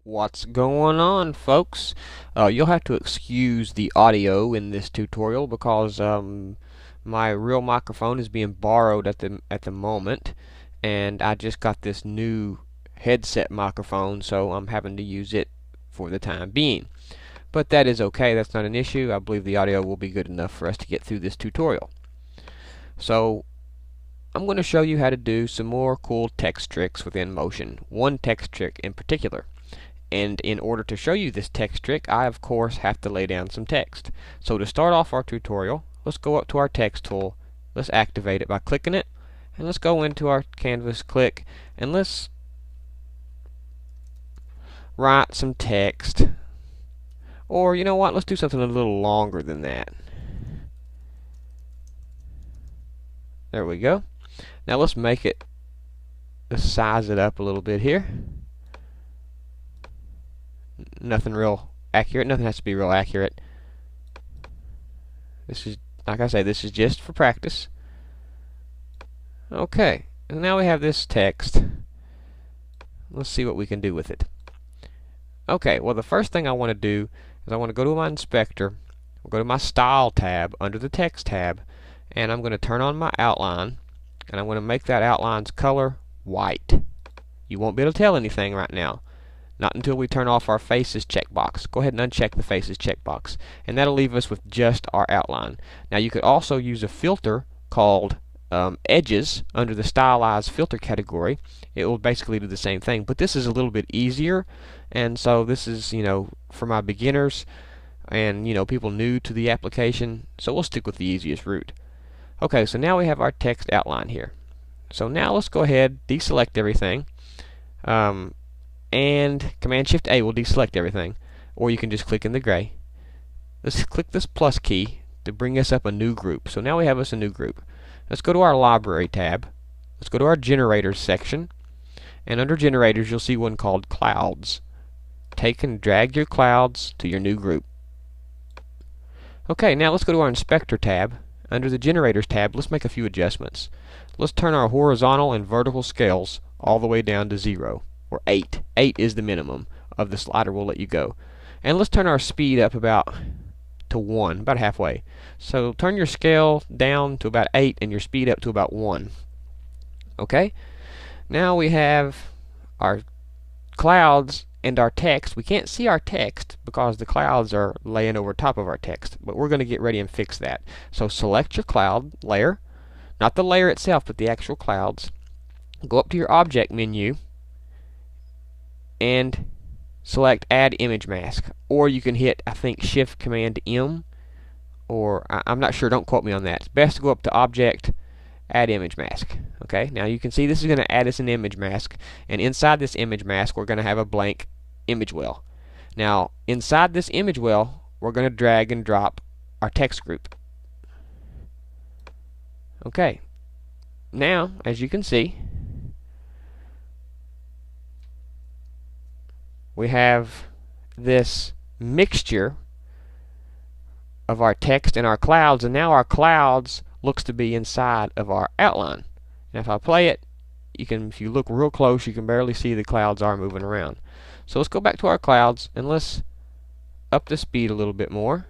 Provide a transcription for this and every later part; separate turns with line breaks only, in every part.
What's going on, folks? You'll have to excuse the audio in this tutorial because my real microphone is being borrowed at the moment, and I just got this new headset microphone, so I'm having to use it for the time being. But that is okay. That's not an issue. I believe the audio will be good enough for us to get through this tutorial. So I'm going to show you how to do some more cool text tricks within Motion. One text trick in particular. And in order to show you this text trick, I of course have to lay down some text. So to start off our tutorial, let's go up to our text tool. Let's activate it by clicking it. And let's go into our canvas, click, and let's write some text. Or you know what, let's do something a little longer than that. There we go. Now let's size it up a little bit here. Nothing real accurate. Nothing has to be real accurate. This is, like I say, this is just for practice. Okay, and now we have this text. Let's see what we can do with it. Okay, well the first thing I want to do is I want to go to my inspector, I'll go to my Style tab under the Text tab, and I'm going to turn on my outline, and I'm going to make that outline's color white. You won't be able to tell anything right now. Not until we turn off our Faces checkbox. Go ahead and uncheck the Faces checkbox, and that'll leave us with just our outline. Now you could also use a filter called Edges under the Stylize filter category. It will basically do the same thing, but this is a little bit easier, and so this is, for my beginners and people new to the application, so we'll stick with the easiest route. Okay, so now we have our text outline here. So now let's go ahead, deselect everything. And Command-Shift-A will deselect everything, or you can just click in the gray. Let's click this plus key to bring us up a new group. So now we have us a new group. Let's go to our Library tab. Let's go to our Generators section, and under Generators you'll see one called Clouds. Take and drag your clouds to your new group. Okay, now let's go to our Inspector tab. Under the Generators tab, let's make a few adjustments. Let's turn our horizontal and vertical scales all the way down to 0. Or 8. 8 is the minimum of the slider we'll let you go. And let's turn our speed up to 1, about halfway. So turn your scale down to about 8 and your speed up to about 1. Okay? Now we have our clouds and our text. We can't see our text because the clouds are laying over top of our text, but we're going to get ready and fix that. So select your cloud layer, not the layer itself, but the actual clouds. Go up to your Object menu and select Add Image Mask, or you can hit, I think, Shift Command M, or I'm not sure, don't quote me on that. It's best to go up to Object, Add Image Mask. Okay, now you can see this is going to add us an image mask, and inside this image mask we're going to have a blank image well. Now inside this image well we're going to drag and drop our text group. Okay, now as you can see, we have this mixture of our text and our clouds, and now our clouds looks to be inside of our outline. And if I play it, if you look real close, you can barely see the clouds are moving around. So let's go back to our clouds and let's up the speed a little bit more.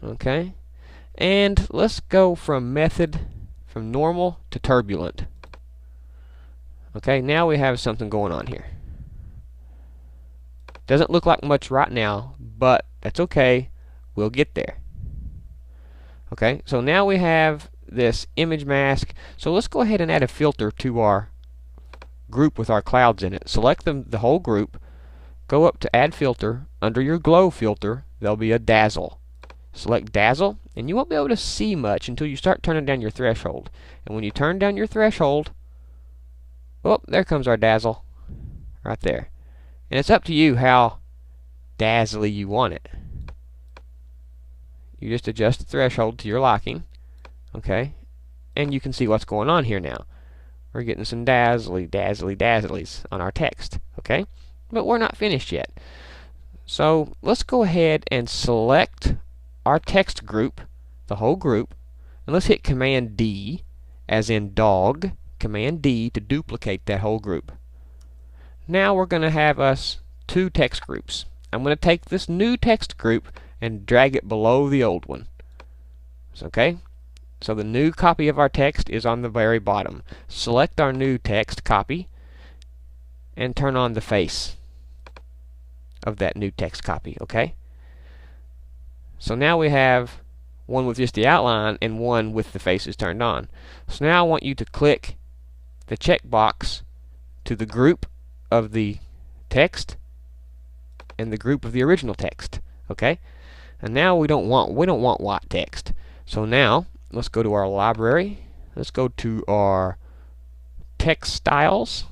Okay, and let's go from normal to turbulent. Okay, now we have something going on here. Doesn't look like much right now, but that's okay. We'll get there. Okay, so now we have this image mask. So let's go ahead and add a filter to our group with our clouds in it. Select the whole group. Go up to Add Filter. Under your Glow filter, there'll be a Dazzle. Select Dazzle, and you won't be able to see much until you start turning down your threshold. And when you turn down your threshold, oh, there comes our Dazzle. Right there. And it's up to you how dazzly you want it. You just adjust the threshold to your liking. Okay? And you can see what's going on here now. We're getting some dazzlies on our text. Okay? But we're not finished yet. So let's go ahead and select our text group, the whole group, and let's hit Command D, as in dog, Command D to duplicate that whole group. Now we're going to have us two text groups. I'm going to take this new text group and drag it below the old one. Okay? So the new copy of our text is on the very bottom. Select our new text copy and turn on the face of that new text copy. Okay? So now we have one with just the outline and one with the faces turned on. So now I want you to click the checkbox to the group of the text and the group of the original text. Okay? And now we don't want white text. So now let's go to our library. Let's go to our text styles,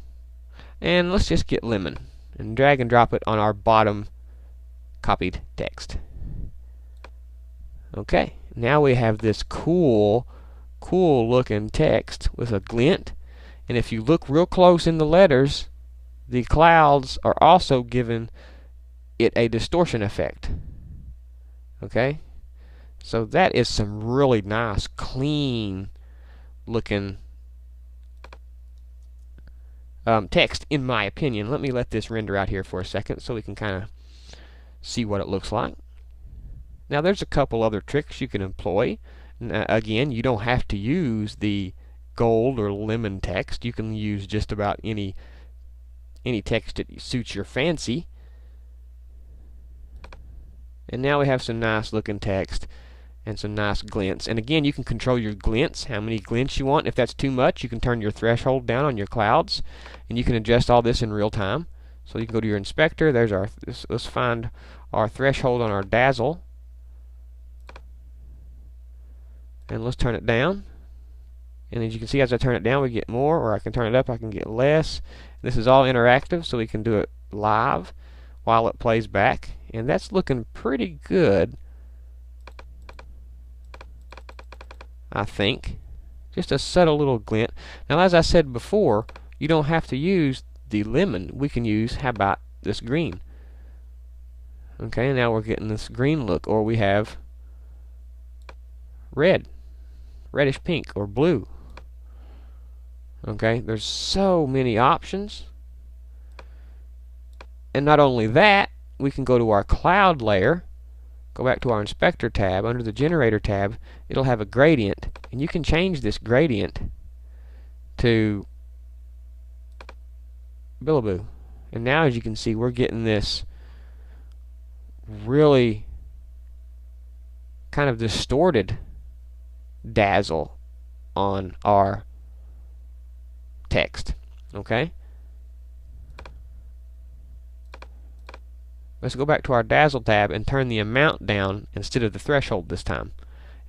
and let's just get lemon and drag and drop it on our bottom copied text. Okay, now we have this cool looking text with a glint, and if you look real close in the letters, the clouds are also giving it a distortion effect. Okay, so that is some really nice, clean looking text, in my opinion. Let me let this render out here for a second so we can kind of see what it looks like. Now there's a couple other tricks you can employ. Again, you don't have to use the gold or lemon text. You can use just about any text that suits your fancy. And now we have some nice looking text and some nice glints. And again, you can control your glints, how many glints you want. If that's too much, you can turn your threshold down on your clouds, and you can adjust all this in real time. So you can go to your inspector. There's our, let's find our threshold on our dazzle, and let's turn it down. And as you can see, as I turn it down, we get more, or I can turn it up, I can get less. This is all interactive, so we can do it live while it plays back, and that's looking pretty good, I think. Just a subtle little glint. Now, as I said before, you don't have to use the lemon. We can use, how about this green? Okay, now we're getting this green look, or we have red, reddish pink, or blue. Okay, there's so many options. And not only that, we can go to our cloud layer, go back to our inspector tab. Under the generator tab, it'll have a gradient, and you can change this gradient to Billaboo. And now, as you can see, we're getting this really kind of distorted dazzle on our text. Okay? Let's go back to our dazzle tab and turn the amount down instead of the threshold this time.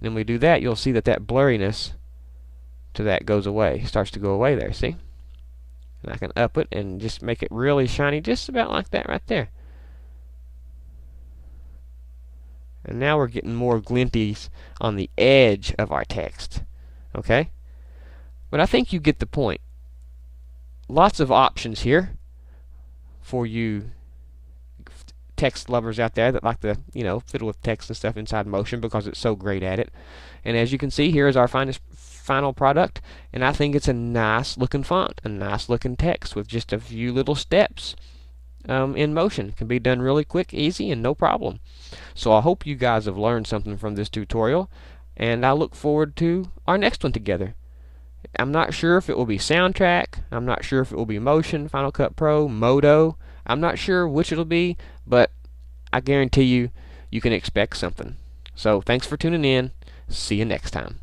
And when we do that, you'll see that that blurriness to that goes away, starts to go away there, see? And I can up it and just make it really shiny, just about like that right there. And now we're getting more glinties on the edge of our text. Okay? But I think you get the point. Lots of options here for you text lovers out there that like to, fiddle with text and stuff inside Motion because it's so great at it. And as you can see, here is our final product, and I think it's a nice looking font, a nice looking text with just a few little steps in Motion. It can be done really quick, easy, and no problem. So I hope you guys have learned something from this tutorial, and I look forward to our next one together. I'm not sure if it will be Soundtrack, I'm not sure if it will be Motion, Final Cut Pro, Modo. I'm not sure which it'll be, but I guarantee you can expect something. So thanks for tuning in. See you next time.